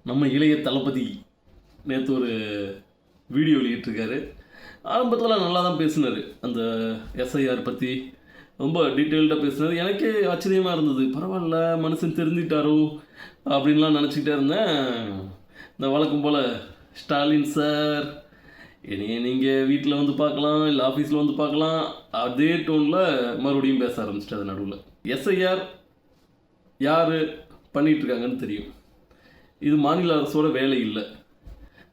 நம்ம இளைய தளபதி நேற்று ஒரு வீடியோ வெளியிட்டிருக்காரு. ஆரம்பத்தில் நல்லா தான் பேசினார். அந்த எஸ்ஐஆர் பற்றி ரொம்ப டீட்டெயில்டாக பேசினார். எனக்கே ஆச்சரியமாக இருந்தது. பரவாயில்ல, மனுஷன் தெரிஞ்சிட்டாரோ அப்படின்லாம் நினச்சிக்கிட்டே இருந்தேன். இந்த வழக்கம் போல் ஸ்டாலின் சார், என்னைய நீங்கள் வீட்டில் வந்து பார்க்கலாம், இல்லை ஆஃபீஸில் வந்து பார்க்கலாம், அதே டோனில் மறுபடியும் பேச ஆரம்பிச்சிட்டு நடுவில். எஸ்ஐஆர் யார் பண்ணிகிட்ருக்காங்கன்னு தெரியும். இது மாநில அரசோட வேலை இல்லை.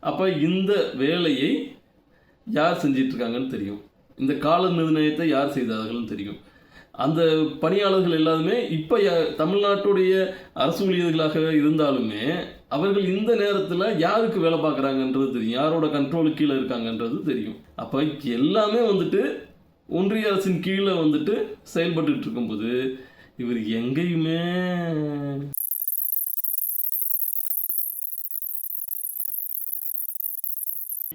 அப்போ இந்த வேலையை யார் செஞ்சிட்ருக்காங்கன்னு தெரியும். இந்த கால நிர்ணயத்தை யார் செய்தார்கள்னு தெரியும். அந்த பணியாளர்கள் எல்லாருமே இப்போ தமிழ்நாட்டுடைய அரசு ஊழியர்களாக இருந்தாலுமே அவர்கள் இந்த நேரத்தில் யாருக்கு வேலை பார்க்குறாங்கன்றது தெரியும், யாரோட கண்ட்ரோலுக்கு கீழே இருக்காங்கன்றது தெரியும். அப்போ எல்லாமே வந்துட்டு ஒன்றிய அரசின் கீழே வந்துட்டு செயல்பட்டு இருக்கும்போது இவர் எங்கேயுமே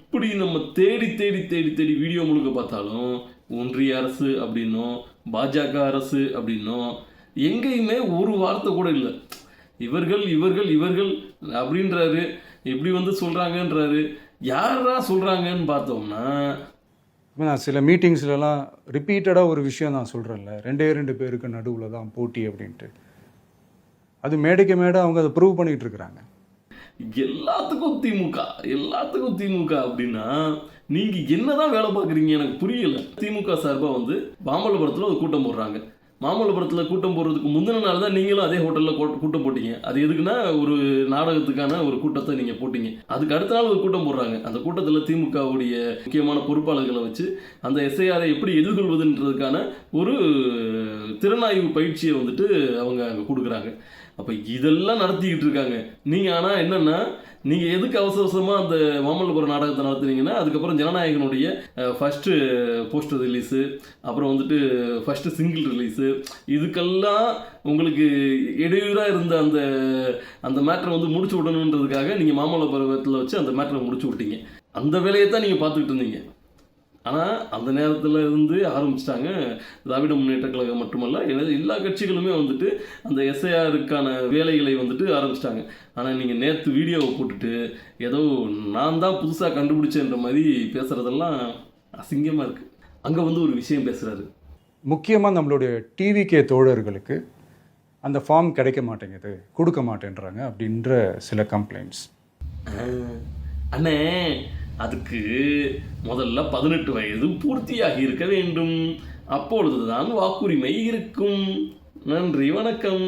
இப்படி நம்ம தேடி தேடி தேடி தேடி வீடியோ முழுக்க பார்த்தாலும் ஒன்றிய அரசு அப்படின்னும் பாஜக அரசு அப்படின்னும் எங்கேயுமே ஒரு வார்த்தை கூட இல்லை. இவர்கள் இவர்கள் இவர்கள் அப்படின்றாரு, இப்படி வந்து சொல்கிறாங்கன்றாரு. யாரா சொல்கிறாங்கன்னு பார்த்தோம்னா, நான் சில மீட்டிங்ஸ்லலாம் ரிப்பீட்டடாக ஒரு விஷயம் நான் சொல்கிறேன்ல, 2 பேருக்கு நடுவில் தான் போட்டி அப்படின்ட்டு. அது மேடைக்கு மேடை அவங்க அதை ப்ரூவ் பண்ணிகிட்டு இருக்கிறாங்க. எல்லாத்துக்கும் திமுக அப்படின்னா நீங்கள் என்னதான் வேலை பார்க்குறீங்க எனக்கு புரியல. திமுக சார்பாக வந்து மாமல்லபுரத்தில் ஒரு கூட்டம் போடுறாங்க. மாமல்லபுரத்தில் கூட்டம் போடுறதுக்கு முந்தின நாள் தான் நீங்களும் அதே ஹோட்டலில் கூட்டம் போட்டீங்க. அது எதுக்குன்னா ஒரு நாடகத்துக்கான ஒரு கூட்டத்தை நீங்கள் போட்டீங்க. அதுக்கு அடுத்த நாள் ஒரு கூட்டம் போடுறாங்க. அந்த கூட்டத்தில் திமுகவுடைய முக்கியமான பொறுப்பாளர்களை வச்சு அந்த எஸ்ஐஆரை எப்படி எதிர்கொள்வதுன்றதுக்கான ஒரு திறனாய்வு பயிற்சியை வந்துட்டு அவங்க அங்கே கொடுக்குறாங்க. அப்போ இதெல்லாம் நடத்திக்கிட்டு இருக்காங்க. நீங்கள் ஆனால் என்னென்னா, நீங்கள் எதுக்கு அவசரமாக அந்த மாமல்லபுரம் நாடகத்தை நடத்துனீங்கன்னா, அதுக்கப்புறம் ஜனநாயகனுடைய ஃபஸ்ட்டு போஸ்டர் ரிலீஸு, அப்புறம் வந்துட்டு ஃபஸ்ட்டு சிங்கிள் ரிலீஸு, இதுக்கெல்லாம் உங்களுக்கு இடையூறாக இருந்த அந்த அந்த மேட்ரை வந்து முடிச்சு விடணுன்றதுக்காக நீங்கள் மாமல்லபுரத்தில் வச்சு அந்த மேட்ரை முடிச்சு விட்டீங்க. அந்த வேலையை தான் நீங்கள் பார்த்துக்கிட்டு இருந்தீங்க. ஆனால் அந்த நேரத்தில் இருந்து ஆரம்பிச்சிட்டாங்க திராவிட முன்னேற்ற கழகம் மட்டுமல்ல, எல்லா கட்சிகளுமே வந்துட்டு அந்த எஸ்ஐஆருக்கான வேலைகளை வந்துட்டு ஆரம்பிச்சிட்டாங்க. ஆனால் நீங்கள் நேற்று வீடியோவை போட்டுட்டு ஏதோ நான் தான் புதுசாக கண்டுபிடிச்சேன்ற மாதிரி பேசுகிறதெல்லாம் அசிங்கமாக இருக்குது. அங்கே வந்து ஒரு விஷயம் பேசுகிறாரு. முக்கியமாக நம்மளுடைய டிவிகே தோழர்களுக்கு அந்த ஃபார்ம் கிடைக்க மாட்டேங்குது, கொடுக்க மாட்டேன்றாங்க அப்படின்ற சில கம்ப்ளைண்ட்ஸ். அண்ணே, அதுக்கு முதல்ல 18 வயது பூர்த்தியாகி இருக்க வேண்டும். அப்பொழுதுதான் வாக்குரிமை இருக்கும். நன்றி, வணக்கம்.